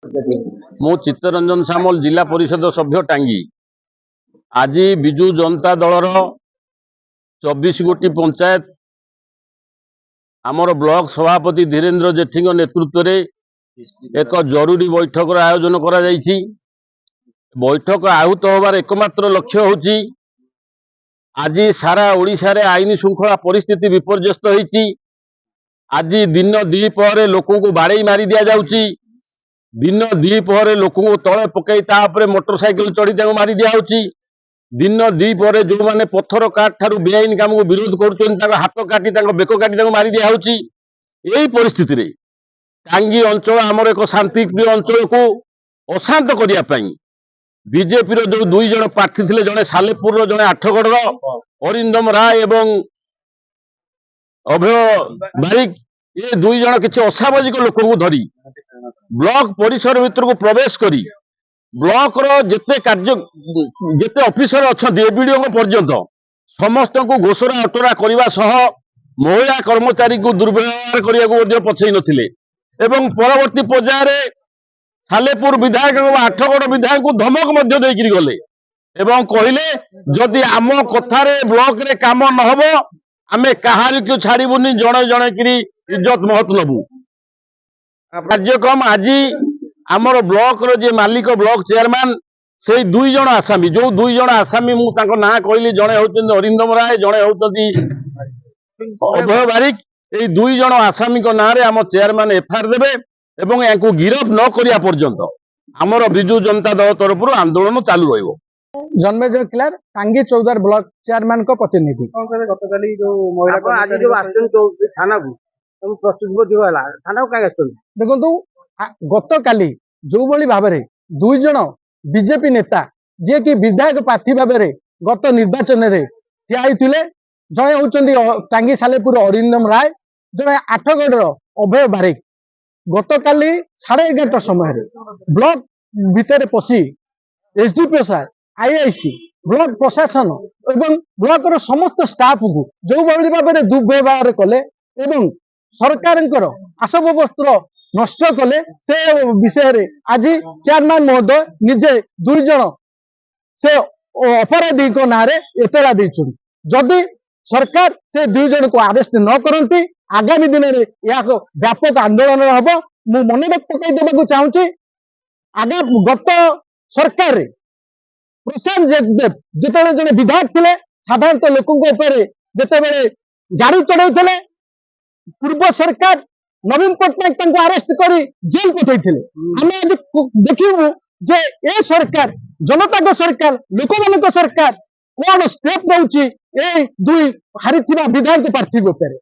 मु चित्तरंजन सामल जिला परिषद सभ्य टांगी आज विजु जनता दलर 24 गोटी पंचायत आमर ब्लॉक सभापति धीरेन्द्र जेठी नेतृत्व में एक जरूरी बैठक आयोजन करा जायछि। बैठक आहूत होबार एकमात्र लक्ष्य होछि आज सारा ओडिशा रे आईन श्रृंखला परिस्थिति विपर्यस्त होइछि। आज दिन द्विपहर लोक को बाड़े मारी दिया जाउछि। दिन द्विपहर लोक को तले पकई तापर मोटरसाइकिल चढ़ी मारी दिया। दिन द्विपहर जो मैंने पत्थर काट ठारू बेआईन काम को विरोध कर हाथ काटी बेक काटी मारी दिया। यही परिस्थिति रे टांगी अंचल आमर एक शांति प्रिय अंचल को अशांत करने बीजेपी जो दुई जन प्रार्थी थे, जड़े सालेपुर जड़े आठगढ़ अरिंदम राय एवं अभय बारिक, ये दुई जन किसी असामाजिक लोक को धरी ब्लॉक परिसर भीतर को प्रवेश करी ब्लॉक रो जिते कार्य जिते ऑफिसर अच्छा एबीडीओ पर्यंत समस्त को घोषणा अटरा करने सह महिला कर्मचारी को दुर्व्यवहार करने पछई नथिले एवं परवर्ती पर्यायर सालेपुर विधायक आठगढ़ विधायक को धमक देकर गले एवं कहले जदि आम कथार ब्लॉक रे काम न हबो आमे कहारी को छाड़बूनी जड़े जड़े कि इज्जत महत नबू। कार्यक्रम आज आमर ब्लॉक रो जे मालिक ब्लॉक चेयरमैन से दुई जन आसामी जो दुई जन आसामी मुझे ना कहली जड़े होती अरिंदम राय जड़े होती अभय बारिक, ये दुई जन आसामी ना रे आम चेयरमैन एफआईआर देवे एवं या गिरफ न करिया पर्यंत आमर विजु जनता दल तरफ आंदोलन चालू रहिबो। जन्मेजय किलार टांगी चौदार ब्लॉक चेयरमैन को प्रतिनिधि गतकाली जो महिला आज जो आसन थाना को प्रस्तुत थाना को देखो गतकाली जो भली भाव में दुई जन बीजेपी नेता जे कि विधायक प्रार्थी भाव में गत निर्वाचन में ठिया होते जड़े होती टांगी सालेपुर अरिंदम राय जड़े आठगढ़ अभय बारिक गतकाली 11:30 समय ब्लॉक भितर पशि एसडीपीओ सार आईआईसी ब्लॉक प्रशासन एवं ब्लॉक समस्त स्टाफ को जो भाव में दुर्व्यवहार कले एवं सरकार आसब वस्त्र नष्ट कले से विषय रे आज चेयरमैन महोदय निजे दुई जन से अपराधी ना एतला देछुन। जदि सरकार से दुई जन को अरेस्ट न करती आगामी दिन में यह व्यापक आंदोलन हम मु मन पकई देवाक चाहूँगी। आगे गत सरकार रे प्रशांत जगदेव जिते जड़े विधायक थे साधारणतः लोकों जिते गाड़ी चढ़ाई पूर्व सरकार नवीन पट्टनायक अरेस्ट कर जेल पठे आम आज देखू जे ए सरकार जनता को सरकार लोक मान सरकार कौन स्टेप नौची दुई हारी विधायक प्रार्थी उपरे।